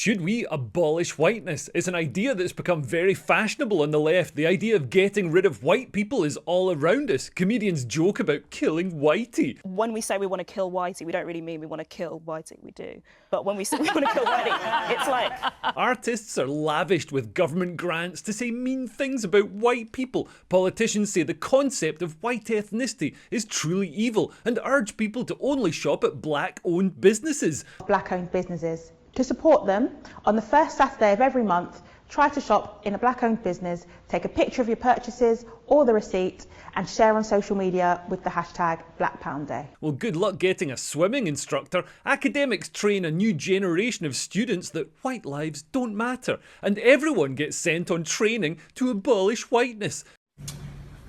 Should we abolish whiteness? It's an idea that's become very fashionable on the left. The idea of getting rid of white people is all around us. Comedians joke about killing whitey. When we say we want to kill whitey, we don't really mean we want to kill whitey, we do. But when we say we want to kill whitey, it's like... Artists are lavished with government grants to say mean things about white people. Politicians say the concept of white ethnicity is truly evil and urge people to only shop at black-owned businesses. Black-owned businesses. To support them, on the first Saturday of every month, try to shop in a black-owned business, take a picture of your purchases or the receipt and share on social media with the hashtag Black Pound Day. Well, good luck getting a swimming instructor. Academics train a new generation of students that white lives don't matter, and everyone gets sent on training to abolish whiteness.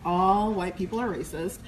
All white people are racist.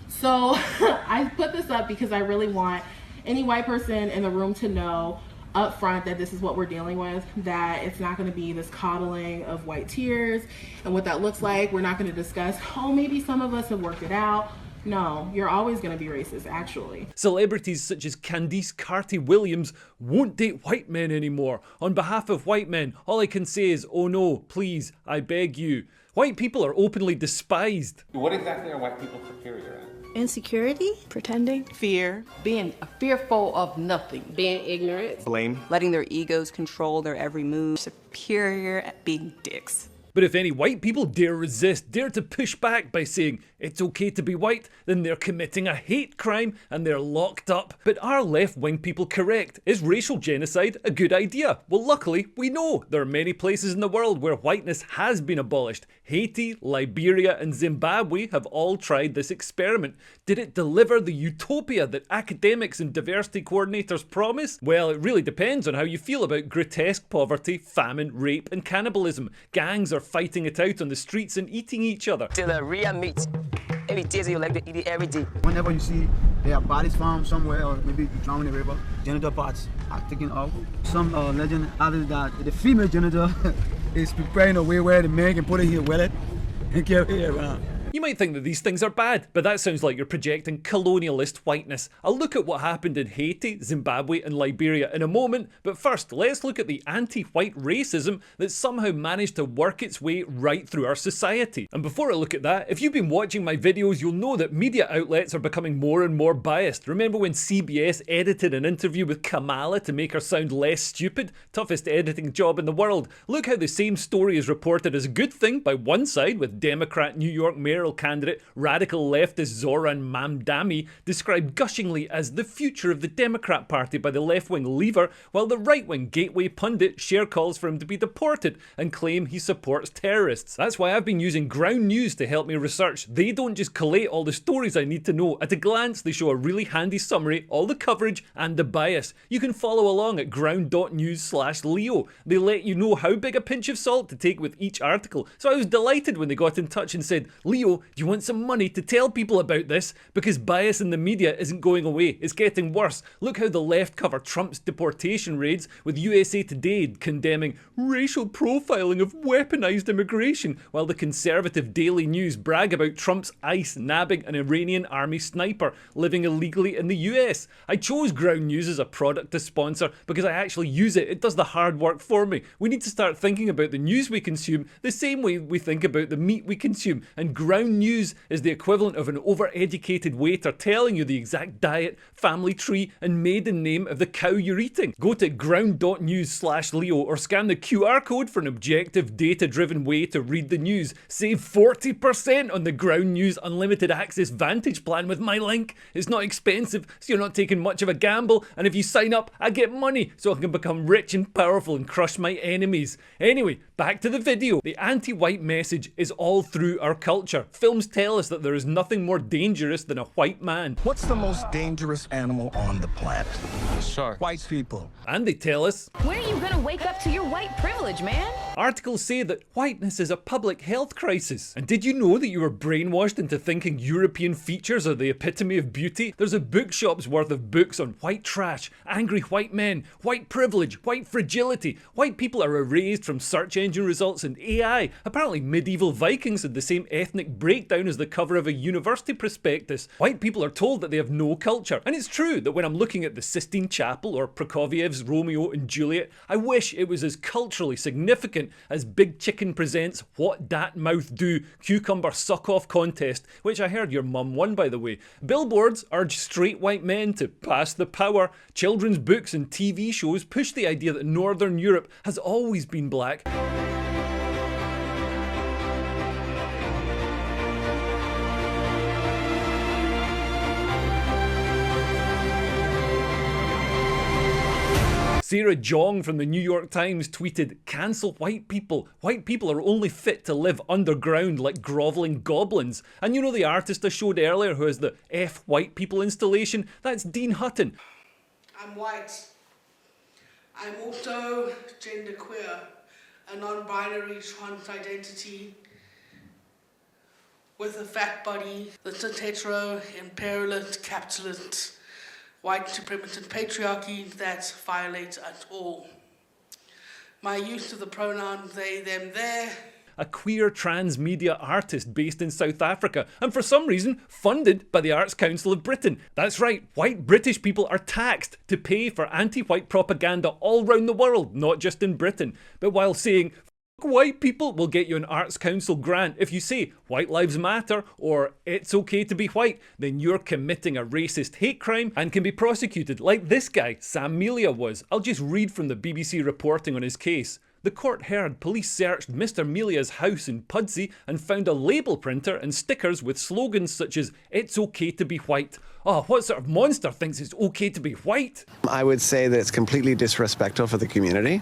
So I put this up because I really want any white person in the room to know up front that this is what we're dealing with, that it's not going to be this coddling of white tears and what that looks like. We're not going to discuss, oh, maybe some of us have worked it out. No, you're always going to be racist, actually. Celebrities such as Candice Carty-Williams won't date white men anymore. On behalf of white men, all I can say is, oh no, please, I beg you. White people are openly despised. What exactly are white people superior at? Insecurity, pretending, fear, being fearful of nothing, being ignorant, blame, letting their egos control their every move, superior at being dicks. But if any white people dare resist, dare to push back by saying it's okay to be white, then they're committing a hate crime and they're locked up. But are left-wing people correct? Is racial genocide a good idea? Well, luckily, we know there are many places in the world where whiteness has been abolished. Haiti, Liberia and Zimbabwe have all tried this experiment. Did it deliver the utopia that academics and diversity coordinators promise? Well, it really depends on how you feel about grotesque poverty, famine, rape and cannibalism. Gangs are fighting it out on the streets and eating each other. Till the real meat. Every day you like to eat it every day. Whenever you see their bodies found somewhere or maybe drowned in the river, genital parts are taken off. Some legend added that the female genital is prepared in a way where the man can put it in his wallet and carry it around. You might think that these things are bad, but that sounds like you're projecting colonialist whiteness. I'll look at what happened in Haiti, Zimbabwe and Liberia in a moment, but first let's look at the anti-white racism that somehow managed to work its way right through our society. And before I look at that, if you've been watching my videos, you'll know that media outlets are becoming more and more biased. Remember when CBS edited an interview with Kamala to make her sound less stupid? Toughest editing job in the world. Look how the same story is reported as a good thing by one side, with Democrat New York mayoral candidate, radical leftist Zoran Mamdani, described gushingly as the future of the Democrat Party by the left-wing Leaver, while the right-wing Gateway pundit share calls for him to be deported and claim he supports terrorists. That's why I've been using Ground News to help me research. They don't just collate all the stories I need to know. At a glance, they show a really handy summary, all the coverage and the bias. You can follow along at ground.news/Leo. They let you know how big a pinch of salt to take with each article. So I was delighted when they got in touch and said, Leo, do you want some money to tell people about this? Because bias in the media isn't going away, it's getting worse. Look how the left cover Trump's deportation raids, with USA Today condemning racial profiling of weaponized immigration, while the conservative Daily News brag about Trump's ICE nabbing an Iranian army sniper living illegally in the US. I chose Ground News as a product to sponsor because I actually use it. It does the hard work for me. We need to start thinking about the news we consume the same way we think about the meat we consume, and Ground News is the equivalent of an overeducated waiter telling you the exact diet, family tree and maiden name of the cow you're eating. Go to ground.news/Leo or scan the QR code for an objective, data-driven way to read the news. Save 40% on the Ground News Unlimited Access Vantage plan with my link. It's not expensive, so you're not taking much of a gamble, and if you sign up, I get money so I can become rich and powerful and crush my enemies. Anyway, back to the video. The anti-white message is all through our culture. Films tell us that there is nothing more dangerous than a white man. What's the most dangerous animal on the planet? Shark. White people. And they tell us, when are you gonna wake up to your white privilege, man. Articles say that whiteness is a public health crisis. And did you know that you were brainwashed into thinking European features are the epitome of beauty? There's a bookshop's worth of books on white trash, angry white men, white privilege, white fragility. White people are erased from search engine results and AI. Apparently medieval Vikings had the same ethnic breakdown as the cover of a university prospectus. White people are told that they have no culture. And it's true that when I'm looking at the Sistine Chapel or Prokofiev's Romeo and Juliet, I wish it was as culturally significant as Big Chicken presents What Dat Mouth Do Cucumber Suck-Off Contest, which I heard your mum won, by the way. Billboards urge straight white men to pass the power. Children's books and TV shows push the idea that Northern Europe has always been black. Sarah Jong from the New York Times tweeted, "Cancel white people. White people are only fit to live underground like grovelling goblins." And you know the artist I showed earlier who has the F white people installation? That's Dean Hutton. I'm white. I'm also genderqueer, a non-binary trans identity with a fat body that's a hetero, imperialist, capitalist, white supremacist patriarchy that violates us all. My use of the pronoun they, them, their. A queer transmedia artist based in South Africa, and for some reason funded by the Arts Council of Britain. That's right, white British people are taxed to pay for anti-white propaganda all round the world, not just in Britain. But while saying white people will get you an Arts Council grant, if you say White Lives Matter or it's okay to be white, then you're committing a racist hate crime and can be prosecuted like this guy, Sam Melia, was. I'll just read from the BBC reporting on his case. The court heard police searched Mr. Melia's house in Pudsey and found a label printer and stickers with slogans such as "It's okay to be white." Oh, what sort of monster thinks it's okay to be white? I would say that it's completely disrespectful for the community.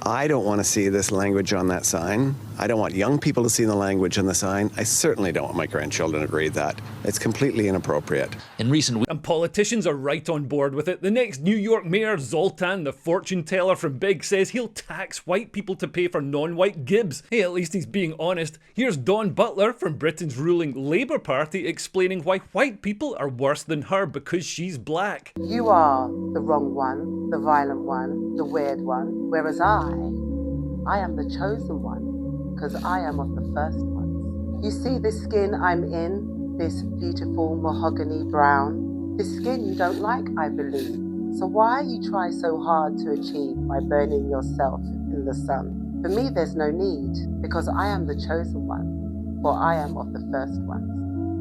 I don't want to see this language on that sign. I don't want young people to see the language on the sign. I certainly don't want my grandchildren to read that. It's completely inappropriate. In recent weeks, and politicians are right on board with it. The next New York mayor, Zoltan, the fortune teller from Big, says he'll tax white people to pay for non-white gibs. Hey, at least he's being honest. Here's Dawn Butler from Britain's ruling Labour Party explaining why white people are worse than her because she's black. You are the wrong one, the violent one, the weird one, whereas I am the chosen one, because I am of the first ones. You see this skin I'm in, this beautiful mahogany brown, this skin you don't like, I believe. So why you try so hard to achieve by burning yourself in the sun? For me, there's no need, because I am the chosen one, for I am of the first ones.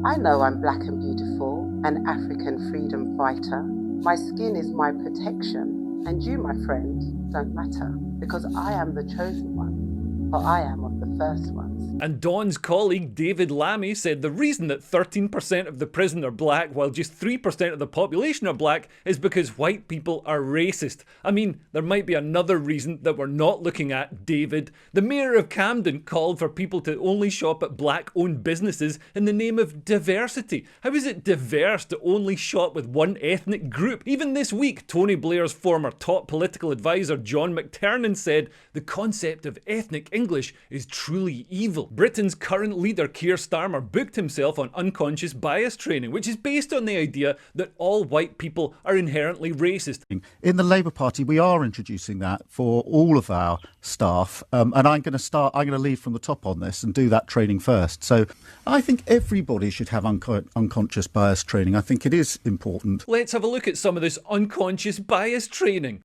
I know I'm black and beautiful, an African freedom fighter. My skin is my protection, and you, my friend, don't matter, because I am the chosen one, for I am of the first ones. And Dawn's colleague David Lammy said the reason that 13% of the prison are black while just 3% of the population are black is because white people are racist. I mean, there might be another reason that we're not looking at, David. The mayor of Camden called for people to only shop at black-owned businesses in the name of diversity. How is it diverse to only shop with one ethnic group? Even this week, Tony Blair's former top political advisor John McTernan said the concept of ethnic English is truly evil. Britain's current leader Keir Starmer booked himself on unconscious bias training, which is based on the idea that all white people are inherently racist. In the Labour Party, we are introducing that for all of our staff, and I'm going to lead from the top on this and do that training first. So I think everybody should have unconscious bias training. I think it is important. Let's have a look at some of this unconscious bias training.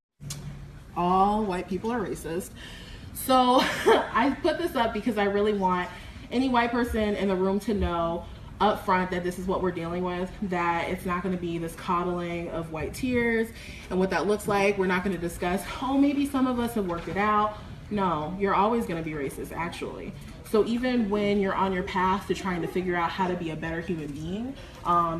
All white people are racist. So I put this up because I really want any white person in the room to know up front that this is what we're dealing with, that it's not going to be this coddling of white tears and what that looks like. We're not going to discuss, oh, maybe some of us have worked it out. No, you're always going to be racist, actually. So even when you're on your path to trying to figure out how to be a better human being,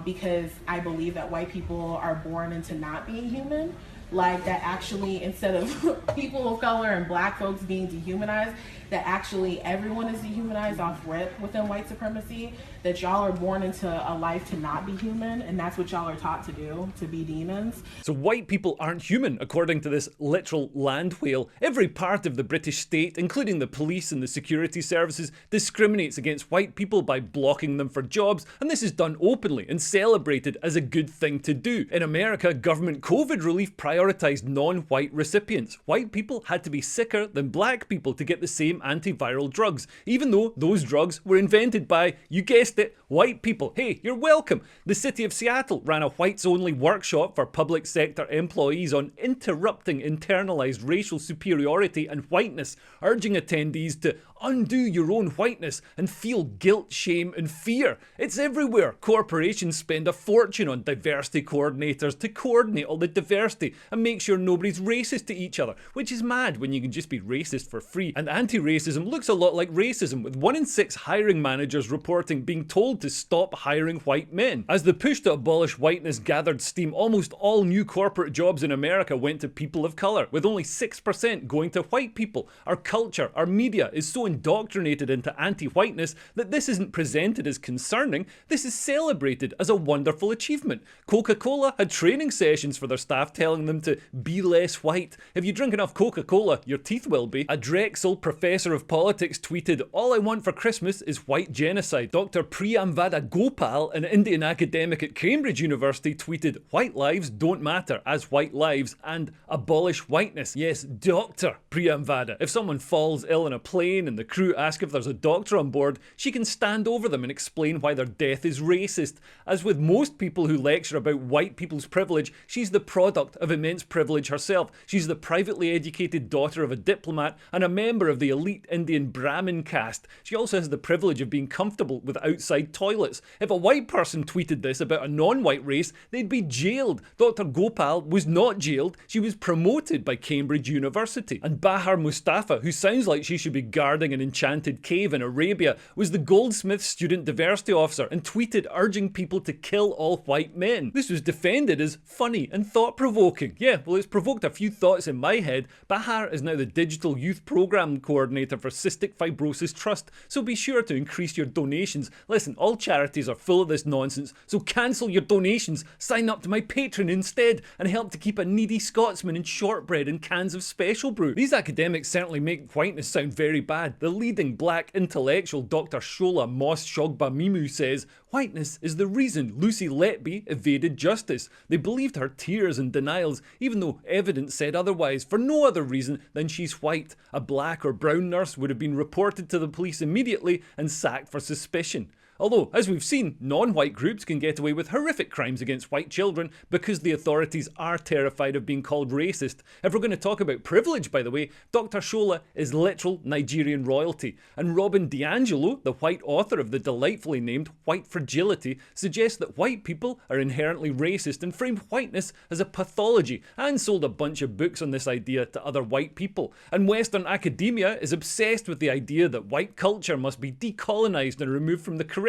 because I believe that white people are born into not being human, like that actually, instead of people of color and black folks being dehumanized, that actually everyone is dehumanized off rip within white supremacy, that y'all are born into a life to not be human, and that's what y'all are taught to do, to be demons. So white people aren't human, according to this literal land whale. Every part of the British state, including the police and the security services, discriminates against white people by blocking them for jobs, and this is done openly and celebrated as a good thing to do. In America, government COVID relief prioritised non-white recipients. White people had to be sicker than black people to get the same antiviral drugs, even though those drugs were invented by, you guessed it, white people. Hey, you're welcome. The city of Seattle ran a whites-only workshop for public sector employees on interrupting internalized racial superiority and whiteness, urging attendees to undo your own whiteness and feel guilt, shame and fear. It's everywhere. Corporations spend a fortune on diversity coordinators to coordinate all the diversity and make sure nobody's racist to each other, which is mad when you can just be racist for free. And anti-racism looks a lot like racism, with 1 in 6 hiring managers reporting being told to stop hiring white men. As the push to abolish whiteness gathered steam, almost all new corporate jobs in America went to people of colour, with only 6% going to white people. Our culture, our media is so indoctrinated into anti-whiteness that this isn't presented as concerning, this is celebrated as a wonderful achievement. Coca-Cola had training sessions for their staff telling them to be less white. If you drink enough Coca-Cola, your teeth will be. A Drexel professor of politics tweeted, "All I want for Christmas is white genocide." Dr. Priyamvada Gopal, an Indian academic at Cambridge University, tweeted, "White lives don't matter as white lives," and "Abolish whiteness." Yes, Dr. Priyamvada. If someone falls ill in a plane and the crew ask if there's a doctor on board, she can stand over them and explain why their death is racist. As with most people who lecture about white people's privilege, she's the product of immense privilege herself. She's the privately educated daughter of a diplomat and a member of the elite Indian Brahmin caste. She also has the privilege of being comfortable with outside toilets. If a white person tweeted this about a non-white race, they'd be jailed. Dr. Gopal was not jailed, she was promoted by Cambridge University. And Bahar Mustafa, who sounds like she should be guarding an enchanted cave in Arabia, was the Goldsmiths student diversity officer and tweeted urging people to kill all white men. This was defended as funny and thought-provoking. Yeah, well, it's provoked a few thoughts in my head. Bahar is now the digital youth program coordinator for Cystic Fibrosis Trust, so be sure to increase your donations. Listen, all charities are full of this nonsense, so cancel your donations, sign up to my Patreon instead, and help to keep a needy Scotsman in shortbread and cans of special brew. These academics certainly make whiteness sound very bad. The leading black intellectual Dr. Shola Moss Shogbamimu says, "Whiteness is the reason Lucy Letby evaded justice. They believed her tears and denials, even though evidence said otherwise, for no other reason than she's white. A black or brown nurse would have been reported to the police immediately and sacked for suspicion." Although, as we've seen, non-white groups can get away with horrific crimes against white children because the authorities are terrified of being called racist. If we're going to talk about privilege, by the way, Dr. Shola is literal Nigerian royalty. And Robin DiAngelo, the white author of the delightfully named White Fragility, suggests that white people are inherently racist and framed whiteness as a pathology, and sold a bunch of books on this idea to other white people. And Western academia is obsessed with the idea that white culture must be decolonized and removed from the curriculum.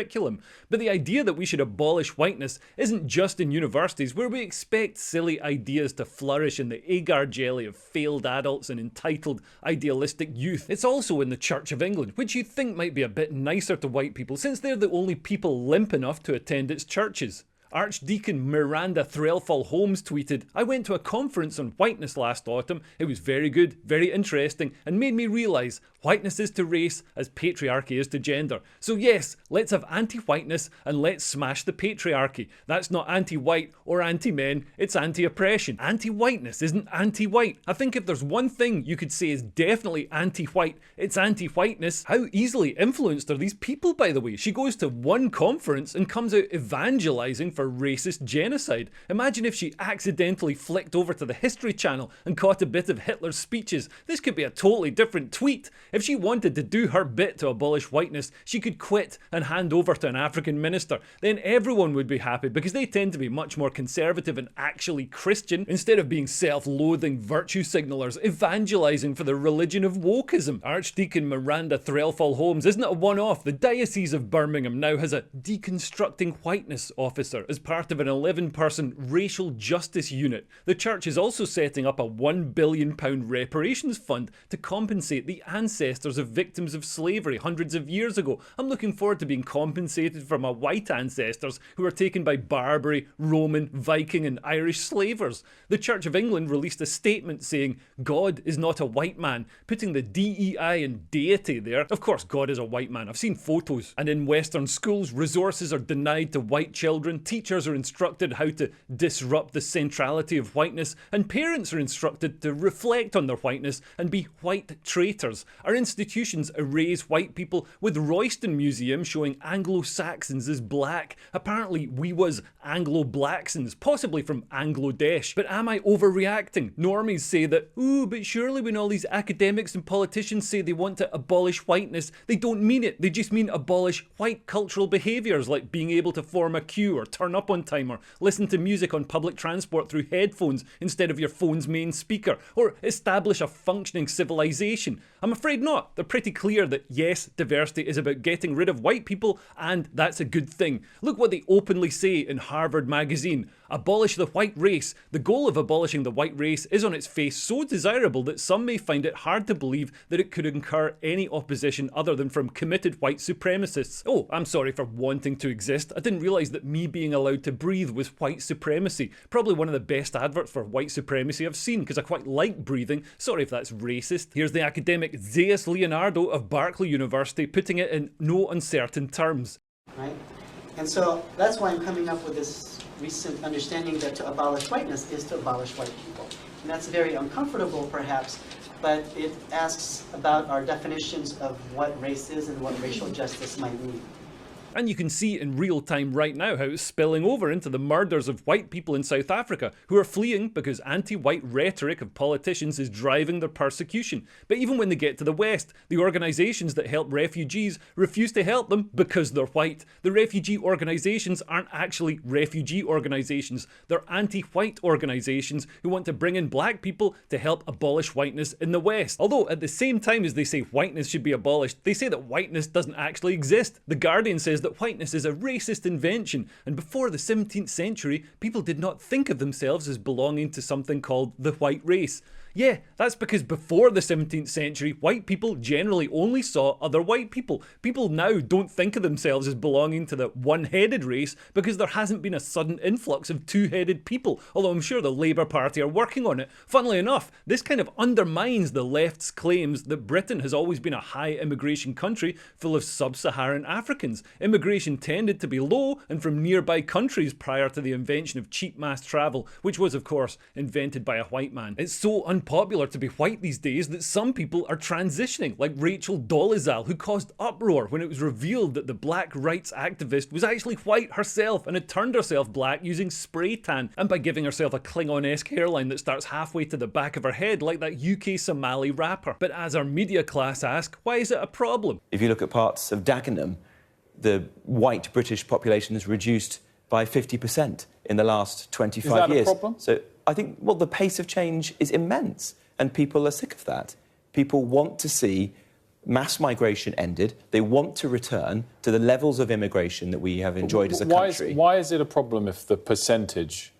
But the idea that we should abolish whiteness isn't just in universities, where we expect silly ideas to flourish in the agar jelly of failed adults and entitled idealistic youth. It's also in the Church of England, which you'd think might be a bit nicer to white people, since they're the only people limp enough to attend its churches. Archdeacon Miranda Threlfall Holmes tweeted, "I went to a conference on whiteness last autumn. It was very good, very interesting, and made me realise whiteness is to race as patriarchy is to gender. So yes, let's have anti-whiteness and let's smash the patriarchy. That's not anti-white or anti-men, it's anti-oppression. Anti-whiteness isn't anti-white. I think if there's one thing you could say is definitely anti-white, it's anti-whiteness." How easily influenced are these people, by the way? She goes to one conference and comes out evangelising for racist genocide. Imagine if she accidentally flicked over to the History Channel and caught a bit of Hitler's speeches. This could be a totally different tweet. If she wanted to do her bit to abolish whiteness, she could quit and hand over to an African minister. Then everyone would be happy because they tend to be much more conservative and actually Christian, instead of being self-loathing virtue signalers evangelising for the religion of wokeism. Archdeacon Miranda Threlfall Holmes isn't a one-off. The Diocese of Birmingham now has a deconstructing whiteness officer, as part of an 11-person racial justice unit. The church is also setting up a £1 billion reparations fund to compensate the ancestors of victims of slavery hundreds of years ago. I'm looking forward to being compensated for my white ancestors who were taken by Barbary, Roman, Viking and Irish slavers. The Church of England released a statement saying God is not a white man, putting the DEI and deity there. Of course God is a white man, I've seen photos. And in Western schools, resources are denied to white children, teachers are instructed how to disrupt the centrality of whiteness, and parents are instructed to reflect on their whiteness and be white traitors. Our institutions erase white people, with Royston Museum showing Anglo-Saxons as black. Apparently we was Anglo-Blacksons, possibly from Anglo-Desh. But am I overreacting? Normies say that, ooh, but surely when all these academics and politicians say they want to abolish whiteness, they don't mean it. They just mean abolish white cultural behaviours like being able to form a queue or turn up on time or listen to music on public transport through headphones instead of your phone's main speaker, or establish a functioning civilization. I'm afraid not. They're pretty clear that yes, diversity is about getting rid of white people, and that's a good thing. Look what they openly say in Harvard magazine. Abolish the white race. The goal of abolishing the white race is on its face so desirable that some may find it hard to believe that it could incur any opposition other than from committed white supremacists. Oh, I'm sorry for wanting to exist. I didn't realise that me being allowed to breathe was white supremacy. Probably one of the best adverts for white supremacy I've seen, because I quite like breathing. Sorry if that's racist. Here's the academic Zeus Leonardo of Berkeley University putting it in no uncertain terms. Right? And so that's why I'm coming up with this recent understanding that to abolish whiteness is to abolish white people. And that's very uncomfortable perhaps, but it asks about our definitions of what race is and what racial justice might mean. And you can see in real time right now how it's spilling over into the murders of white people in South Africa who are fleeing because anti-white rhetoric of politicians is driving their persecution. But even when they get to the West, the organisations that help refugees refuse to help them because they're white. The refugee organisations aren't actually refugee organisations, they're anti-white organisations who want to bring in black people to help abolish whiteness in the West. Although at the same time as they say whiteness should be abolished, they say that whiteness doesn't actually exist. The Guardian says that whiteness is a racist invention, and before the 17th century, people did not think of themselves as belonging to something called the white race. Yeah, that's because before the 17th century, white people generally only saw other white people. People now don't think of themselves as belonging to the one-headed race because there hasn't been a sudden influx of two-headed people, although I'm sure the Labour Party are working on it. Funnily enough, this kind of undermines the left's claims that Britain has always been a high immigration country full of sub-Saharan Africans. Immigration tended to be low and from nearby countries prior to the invention of cheap mass travel, which was, of course, invented by a white man. It's so unpopular to be white these days that some people are transitioning, like Rachel Dolezal, who caused uproar when it was revealed that the black rights activist was actually white herself and had turned herself black using spray tan and by giving herself a Klingon-esque hairline that starts halfway to the back of her head like that UK Somali rapper. But as our media class ask, why is it a problem? If you look at parts of Dagenham, the white British population has reduced by 50% in the last 25 years. Is that a problem? So I think, well, the pace of change is immense, and people are sick of that. People want to see mass migration ended. They want to return to the levels of immigration that we have enjoyed as a country. Why is it a problem if the percentage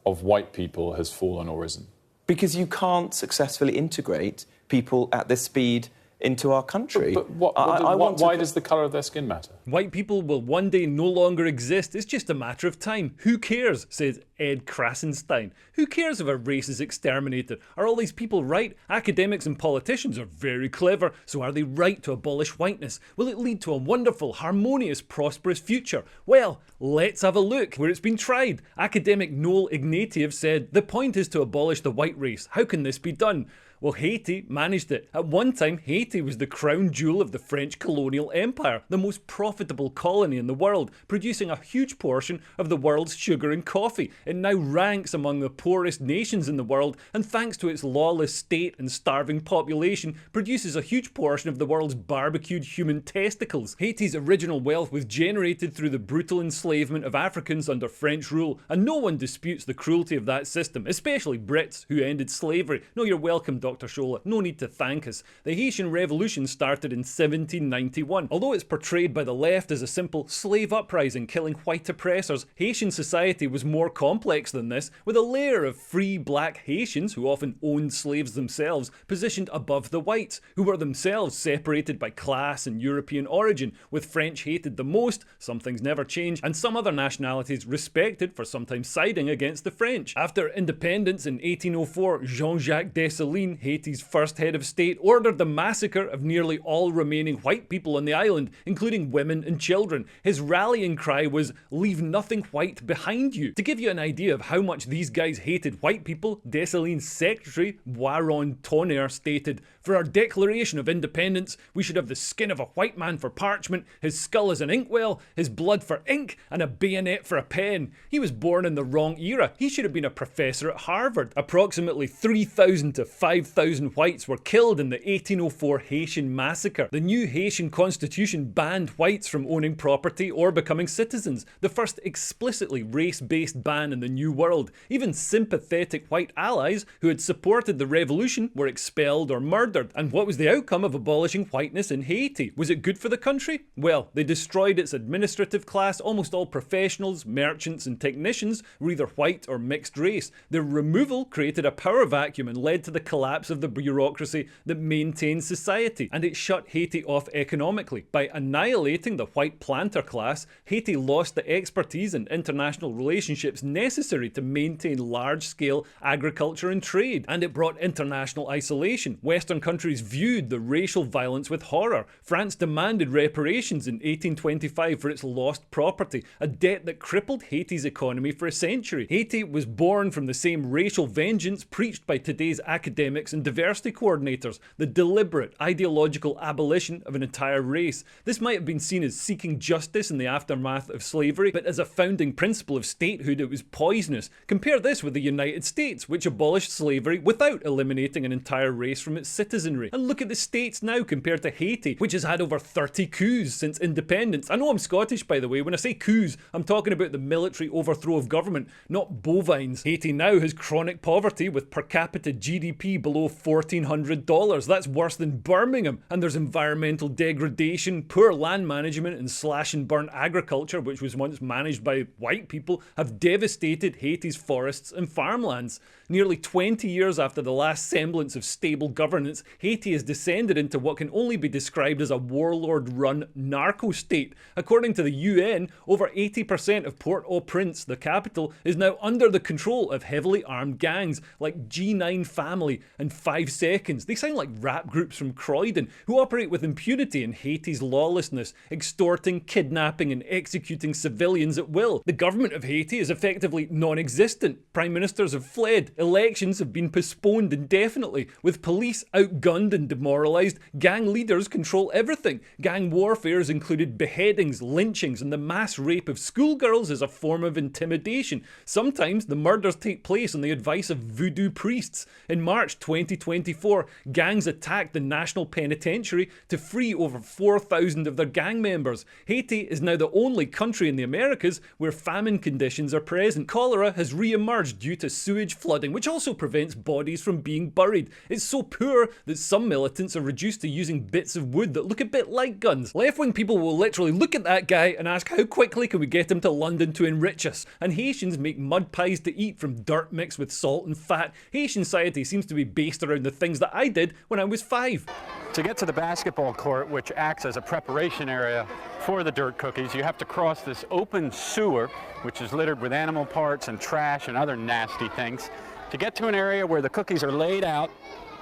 of white people has fallen or risen? Because you can't successfully integrate people at this speed into our country. But why does the colour of their skin matter? White people will one day no longer exist. It's just a matter of time. Who cares, says Ed Krasenstein. Who cares if a race is exterminated? Are all these people right? Academics and politicians are very clever, so are they right to abolish whiteness? Will it lead to a wonderful, harmonious, prosperous future? Well, let's have a look where it's been tried. Academic Noel Ignatieff said, "The point is to abolish the white race. How can this be done?" Well, Haiti managed it. At one time, Haiti was the crown jewel of the French colonial empire, the most profitable colony in the world, producing a huge portion of the world's sugar and coffee. It now ranks among the poorest nations in the world, and thanks to its lawless state and starving population, produces a huge portion of the world's barbecued human testicles. Haiti's original wealth was generated through the brutal enslavement of Africans under French rule, and no one disputes the cruelty of that system, especially Brits who ended slavery. No, you're welcome, Dr. Shola. No need to thank us. The Haitian Revolution started in 1791. Although it's portrayed by the left as a simple slave uprising killing white oppressors, Haitian society was more complex than this, with a layer of free black Haitians, who often owned slaves themselves, positioned above the whites, who were themselves separated by class and European origin, with French hated the most, some things never change, and some other nationalities respected for sometimes siding against the French. After independence in 1804, Jean-Jacques Dessalines, Haiti's first head of state, ordered the massacre of nearly all remaining white people on the island, including women and children. His rallying cry was, "Leave nothing white behind you." To give you an idea of how much these guys hated white people, Dessalines' secretary, Boiron Tonnerre, stated, "For our Declaration of Independence, we should have the skin of a white man for parchment, his skull as an inkwell, his blood for ink, and a bayonet for a pen." He was born in the wrong era. He should have been a professor at Harvard. Approximately 3,000 to 5,000 whites were killed in the 1804 Haitian massacre. The new Haitian constitution banned whites from owning property or becoming citizens, the first explicitly race-based ban in the New World. Even sympathetic white allies who had supported the revolution were expelled or murdered. And what was the outcome of abolishing whiteness in Haiti? Was it good for the country? Well, they destroyed its administrative class. Almost all professionals, merchants and technicians were either white or mixed race. Their removal created a power vacuum and led to the collapse of the bureaucracy that maintained society, and it shut Haiti off economically. By annihilating the white planter class, Haiti lost the expertise and international relationships necessary to maintain large-scale agriculture and trade, and it brought international isolation. Western countries viewed the racial violence with horror. France demanded reparations in 1825 for its lost property, a debt that crippled Haiti's economy for a century. Haiti was born from the same racial vengeance preached by today's academics and diversity coordinators, the deliberate ideological abolition of an entire race. This might have been seen as seeking justice in the aftermath of slavery, but as a founding principle of statehood it was poisonous. Compare this with the United States, which abolished slavery without eliminating an entire race from its citizenry. And look at the States now compared to Haiti, which has had over 30 coups since independence. I know I'm Scottish, by the way. When I say coups, I'm talking about the military overthrow of government, not bovines. Haiti now has chronic poverty with per capita GDP below $1,400. That's worse than Birmingham. And there's environmental degradation, poor land management, and slash and burn agriculture, which was once managed by white people, have devastated Haiti's forests and farmlands. Nearly 20 years after the last semblance of stable governance, Haiti has descended into what can only be described as a warlord-run narco-state. According to the UN, over 80% of Port-au-Prince, the capital, is now under the control of heavily armed gangs like G9 Family and 5 Seconds. They sound like rap groups from Croydon, who operate with impunity in Haiti's lawlessness, extorting, kidnapping and executing civilians at will. The government of Haiti is effectively non-existent. Prime ministers have fled. Elections have been postponed indefinitely. With police outgunned and demoralised, gang leaders control everything. Gang warfare has included beheadings, lynchings, and the mass rape of schoolgirls as a form of intimidation. Sometimes the murders take place on the advice of voodoo priests. In March 2024, gangs attacked the National Penitentiary to free over 4,000 of their gang members. Haiti is now the only country in the Americas where famine conditions are present. Cholera has re-emerged due to sewage flooding, which also prevents bodies from being buried. It's so poor that some militants are reduced to using bits of wood that look a bit like guns. Left-wing people will literally look at that guy and ask, how quickly can we get him to London to enrich us? And Haitians make mud pies to eat from dirt mixed with salt and fat. Haitian society seems to be based around the things that I did when I was 5. To get to the basketball court, which acts as a preparation area for the dirt cookies, you have to cross this open sewer, which is littered with animal parts and trash and other nasty things, to get to an area where the cookies are laid out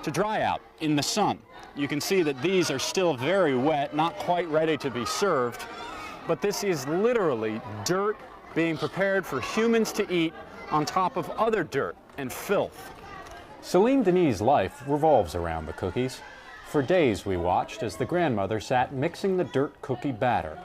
to dry out in the sun. You can see that these are still very wet, not quite ready to be served, but this is literally dirt being prepared for humans to eat on top of other dirt and filth. Celine Denis' life revolves around the cookies. For days we watched as the grandmother sat mixing the dirt cookie batter.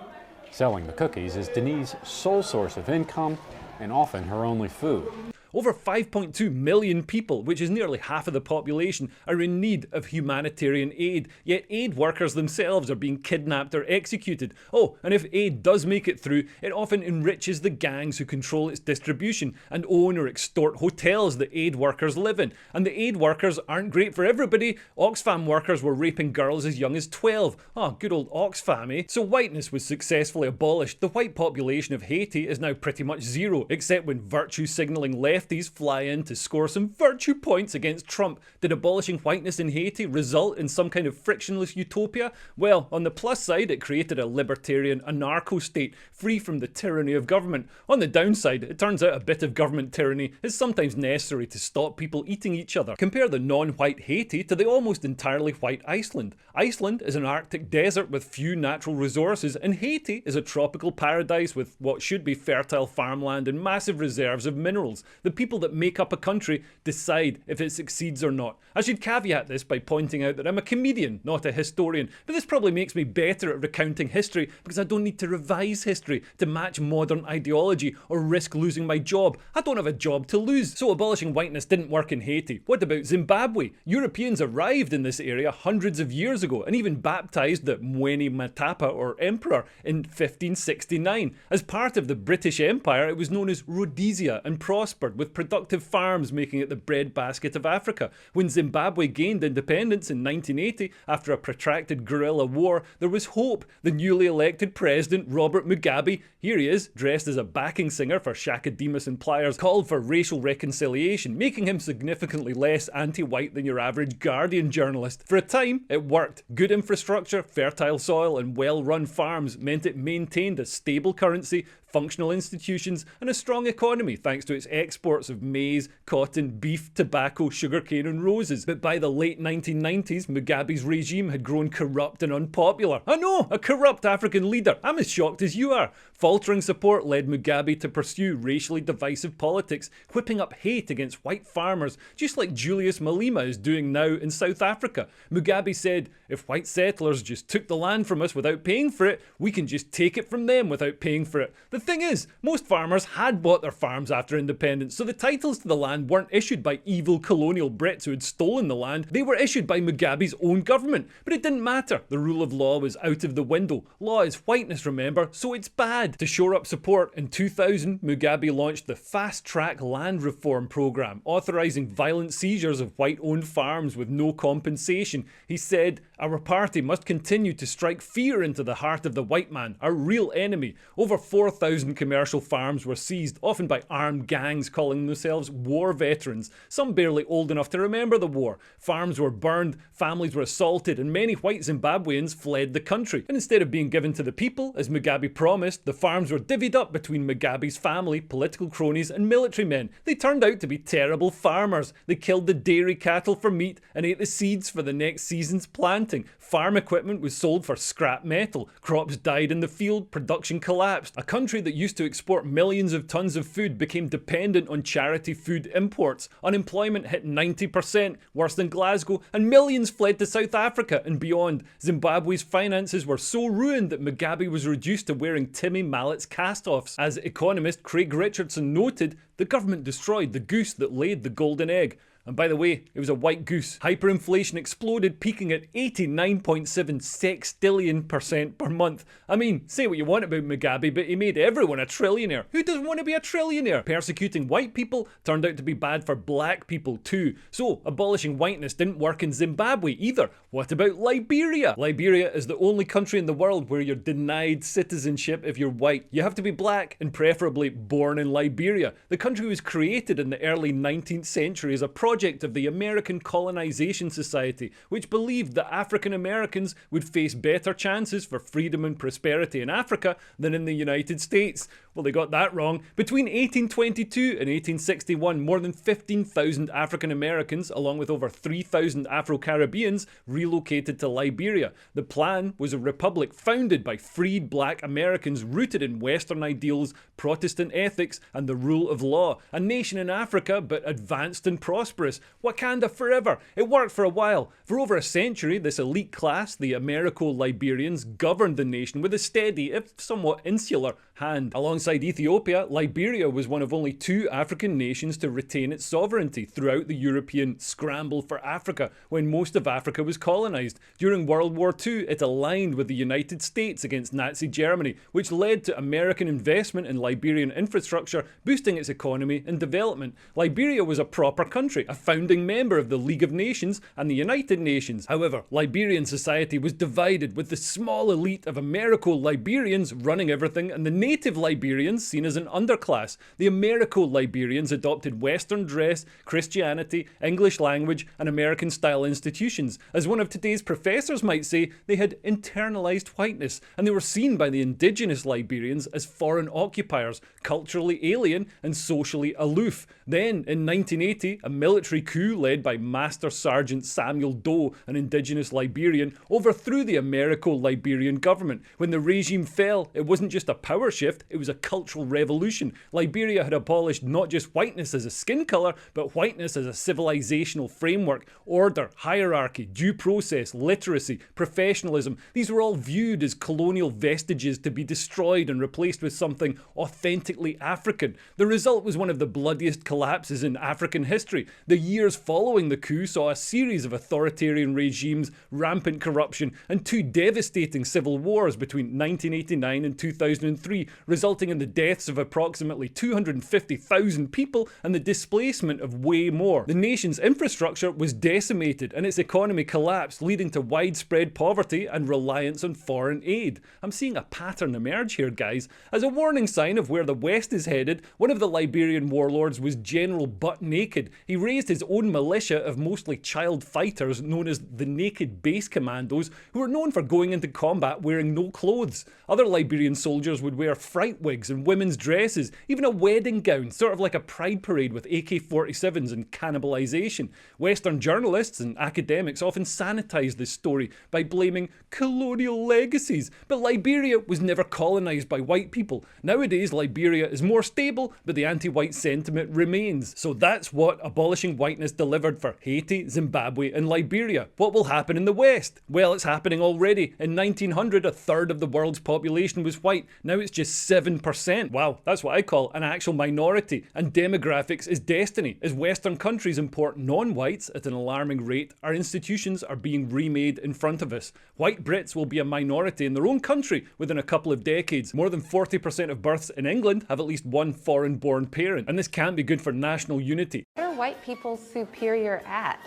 Selling the cookies is Denis' sole source of income and often her only food. Over 5.2 million people, which is nearly half of the population, are in need of humanitarian aid, yet aid workers themselves are being kidnapped or executed. Oh, and if aid does make it through, it often enriches the gangs who control its distribution and own or extort hotels that aid workers live in. And the aid workers aren't great for everybody. Oxfam workers were raping girls as young as 12. Oh, good old Oxfam, eh? So whiteness was successfully abolished. The white population of Haiti is now pretty much zero, except when virtue signalling lefties fly in to score some virtue points against Trump. Did abolishing whiteness in Haiti result in some kind of frictionless utopia? Well, on the plus side, it created a libertarian anarcho-state free from the tyranny of government. On the downside, it turns out a bit of government tyranny is sometimes necessary to stop people eating each other. Compare the non-white Haiti to the almost entirely white Iceland. Iceland is an Arctic desert with few natural resources, and Haiti is a tropical paradise with what should be fertile farmland and massive reserves of minerals. The people that make up a country decide if it succeeds or not. I should caveat this by pointing out that I'm a comedian, not a historian, but this probably makes me better at recounting history because I don't need to revise history to match modern ideology or risk losing my job. I don't have a job to lose. So abolishing whiteness didn't work in Haiti. What about Zimbabwe? Europeans arrived in this area hundreds of years ago and even baptised the Mwene Matapa, or emperor, in 1569. As part of the British Empire, it was known as Rhodesia and prospered, with productive farms making it the breadbasket of Africa. When Zimbabwe gained independence in 1980, after a protracted guerrilla war, there was hope. The newly elected president, Robert Mugabe, here he is, dressed as a backing singer for Shaka Demus and Pliers, called for racial reconciliation, making him significantly less anti-white than your average Guardian journalist. For a time, it worked. Good infrastructure, fertile soil, and well-run farms meant it maintained a stable currency, functional institutions, and a strong economy thanks to its exports of maize, cotton, beef, tobacco, sugarcane, and roses. But by the late 1990s, Mugabe's regime had grown corrupt and unpopular. I know, a corrupt African leader. I'm as shocked as you are. Faltering support led Mugabe to pursue racially divisive politics, whipping up hate against white farmers, just like Julius Malema is doing now in South Africa. Mugabe said, if white settlers just took the land from us without paying for it, we can just take it from them without paying for it. The thing is, most farmers had bought their farms after independence, so the titles to the land weren't issued by evil colonial Brits who had stolen the land. They were issued by Mugabe's own government. But it didn't matter. The rule of law was out of the window. Law is whiteness, remember, so it's bad. To shore up support, in 2000, Mugabe launched the Fast Track Land Reform Programme, authorising violent seizures of white-owned farms with no compensation. He said, our party must continue to strike fear into the heart of the white man, our real enemy. Over 4,000 commercial farms were seized, often by armed gangs calling themselves war veterans, some barely old enough to remember the war. Farms were burned, families were assaulted, and many white Zimbabweans fled the country. And instead of being given to the people, as Mugabe promised, the farms were divvied up between Mugabe's family, political cronies, and military men. They turned out to be terrible farmers. They killed the dairy cattle for meat and ate the seeds for the next season's planting. Farm equipment was sold for scrap metal. Crops died in the field, production collapsed. A country that used to export millions of tons of food became dependent on charity food imports. Unemployment hit 90%, worse than Glasgow, and millions fled to South Africa and beyond. Zimbabwe's finances were so ruined that Mugabe was reduced to wearing Timmy Mallet's cast-offs. As economist Craig Richardson noted, the government destroyed the goose that laid the golden egg. And by the way, it was a white goose. Hyperinflation exploded, peaking at 89.7 sextillion% per month. I mean, say what you want about Mugabe, but he made everyone a trillionaire. Who doesn't want to be a trillionaire? Persecuting white people turned out to be bad for black people too. So, abolishing whiteness didn't work in Zimbabwe either. What about Liberia? Liberia is the only country in the world where you're denied citizenship if you're white. You have to be black and preferably born in Liberia. The country was created in the early 19th century as a project of the American Colonization Society, which believed that African Americans would face better chances for freedom and prosperity in Africa than in the United States. Well, they got that wrong. Between 1822 and 1861, more than 15,000 African Americans, along with over 3,000 Afro-Caribbeans, relocated to Liberia. The plan was a republic founded by freed black Americans rooted in Western ideals, Protestant ethics, and the rule of law. A nation in Africa, but advanced and prosperous. Wakanda forever. It worked for a while. For over a century, this elite class, the Americo-Liberians, governed the nation with a steady, if somewhat insular, hand. Alongside Alongside Ethiopia, Liberia was one of only 2 African nations to retain its sovereignty throughout the European scramble for Africa when most of Africa was colonised. During World War II, it aligned with the United States against Nazi Germany, which led to American investment in Liberian infrastructure, boosting its economy and development. Liberia was a proper country, a founding member of the League of Nations and the United Nations. However, Liberian society was divided, with the small elite of Americo-Liberians running everything and the native Liberians seen as an underclass. The Americo-Liberians adopted Western dress, Christianity, English language and American-style institutions. As one of today's professors might say, they had internalized whiteness, and they were seen by the indigenous Liberians as foreign occupiers, culturally alien and socially aloof. Then, in 1980, a military coup led by Master Sergeant Samuel Doe, an indigenous Liberian, overthrew the Americo-Liberian government. When the regime fell, it wasn't just a power shift, it was a cultural revolution. Liberia had abolished not just whiteness as a skin colour, but whiteness as a civilizational framework, order, hierarchy, due process, literacy, professionalism. These were all viewed as colonial vestiges to be destroyed and replaced with something authentically African. The result was one of the bloodiest collapses in African history. The years following the coup saw a series of authoritarian regimes, rampant corruption, and 2 devastating civil wars between 1989 and 2003, resulting in the deaths of approximately 250,000 people and the displacement of way more. The nation's infrastructure was decimated and its economy collapsed, leading to widespread poverty and reliance on foreign aid. I'm seeing a pattern emerge here, guys. As a warning sign of where the West is headed, one of the Liberian warlords was General Butt Naked. He raised his own militia of mostly child fighters known as the Naked Base Commandos, who were known for going into combat wearing no clothes. Other Liberian soldiers would wear fright wigs and women's dresses, even a wedding gown, sort of like a pride parade with AK-47s and cannibalization. Western journalists and academics often sanitize this story by blaming colonial legacies, but Liberia was never colonized by white people. Nowadays, Liberia is more stable, but the anti-white sentiment remains. So that's what abolishing whiteness delivered for Haiti, Zimbabwe and Liberia. What will happen in the West? Well, it's happening already. In 1900, a third of the world's population was white. Now it's just 7%. Wow, that's what I call an actual minority. And demographics is destiny. As Western countries import non-whites at an alarming rate, our institutions are being remade in front of us. White Brits will be a minority in their own country within a couple of decades. More than 40% of births in England have at least one foreign-born parent, and this can't be good for national unity. What are white people superior at?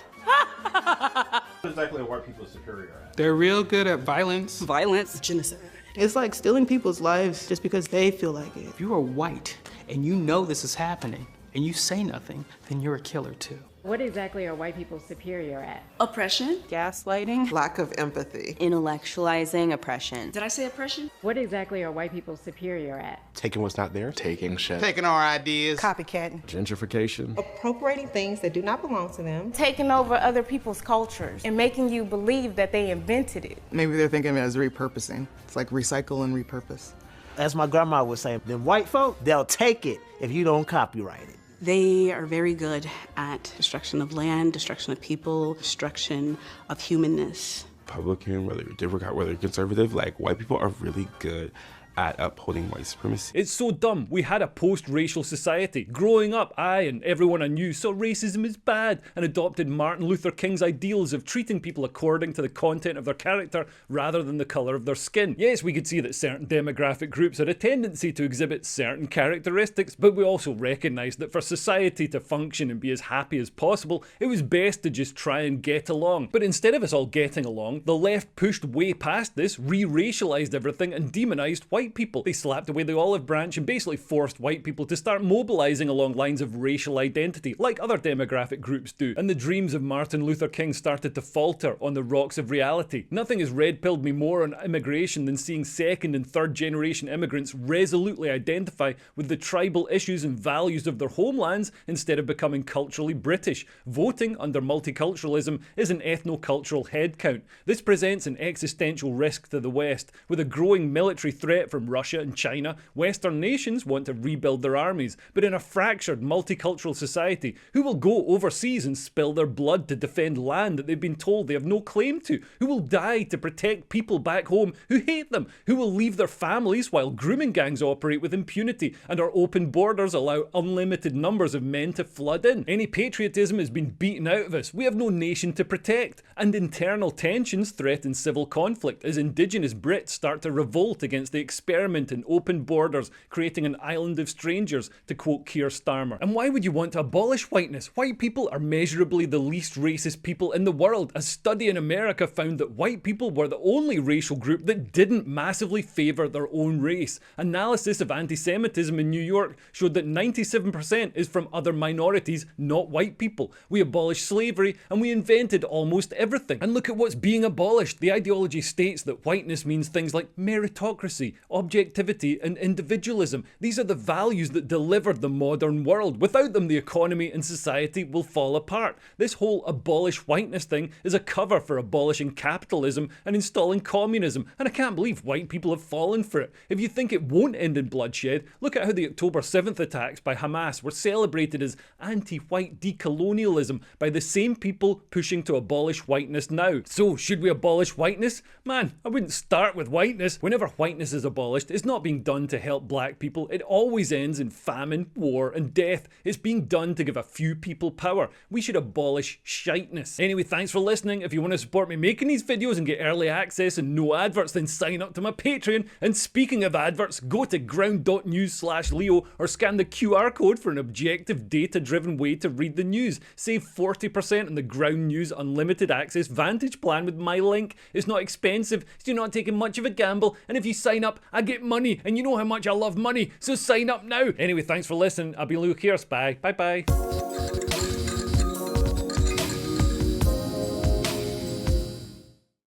What exactly are white people superior at? They're real good at violence. Violence. Genocide. It's like stealing people's lives just because they feel like it. If you are white and you know this is happening and you say nothing, then you're a killer too. What exactly are white people superior at? Oppression. Gaslighting. Lack of empathy. Intellectualizing oppression. Did I say oppression? What exactly are white people superior at? Taking what's not there. Taking shit. Taking our ideas. Copycatting. Gentrification. Appropriating things that do not belong to them. Taking over other people's cultures and making you believe that they invented it. Maybe they're thinking of it as repurposing. It's like recycle and repurpose. As my grandma would say, them white folk, they'll take it if you don't copyright it. They are very good at destruction of land, destruction of people, destruction of humanness. Republican, whether you're Democrat, whether you're conservative, like white people are really good at upholding white supremacy. It's so dumb. We had a post-racial society. Growing up, I and everyone I knew saw racism as bad and adopted Martin Luther King's ideals of treating people according to the content of their character rather than the colour of their skin. Yes, we could see that certain demographic groups had a tendency to exhibit certain characteristics, but we also recognised that for society to function and be as happy as possible, it was best to just try and get along. But instead of us all getting along, the left pushed way past this, re-racialised everything and demonised white people. They slapped away the olive branch and basically forced white people to start mobilising along lines of racial identity, like other demographic groups do, and the dreams of Martin Luther King started to falter on the rocks of reality. Nothing has red-pilled me more on immigration than seeing second and third generation immigrants resolutely identify with the tribal issues and values of their homelands instead of becoming culturally British. Voting under multiculturalism is an ethno-cultural headcount. This presents an existential risk to the West, with a growing military threat from Russia and China, Western nations want to rebuild their armies. But in a fractured, multicultural society, who will go overseas and spill their blood to defend land that they've been told they have no claim to? Who will die to protect people back home who hate them? Who will leave their families while grooming gangs operate with impunity and our open borders allow unlimited numbers of men to flood in? Any patriotism has been beaten out of us. We have no nation to protect. And internal tensions threaten civil conflict as indigenous Brits start to revolt against the experiment in open borders, creating an island of strangers, to quote Keir Starmer. And why would you want to abolish whiteness? White people are measurably the least racist people in the world. A study in America found that white people were the only racial group that didn't massively favour their own race. Analysis of anti-Semitism in New York showed that 97% is from other minorities, not white people. We abolished slavery and we invented almost everything. And look at what's being abolished. The ideology states that whiteness means things like meritocracy, objectivity and individualism. These are the values that delivered the modern world. Without them, the economy and society will fall apart. This whole abolish whiteness thing is a cover for abolishing capitalism and installing communism, and I can't believe white people have fallen for it. If you think it won't end in bloodshed, look at how the October 7th attacks by Hamas were celebrated as anti-white decolonialism by the same people pushing to abolish whiteness now. So, should we abolish whiteness? Man, I wouldn't start with whiteness. Whenever whiteness is abolished, it's not being done to help black people. It always ends in famine, war and death. It's being done to give a few people power. We should abolish shiteness. Anyway, thanks for listening. If you want to support me making these videos and get early access and no adverts, then sign up to my Patreon. And speaking of adverts, go to ground.news/Leo or scan the QR code for an objective, data-driven way to read the news. Save 40% on the Ground News Unlimited Access Vantage plan with my link. It's not expensive, so you're not taking much of a gamble, and if you sign up, I get money, and you know how much I love money, so sign up now. Anyway, thanks for listening. I've been Leo Kears. Bye. Bye-bye.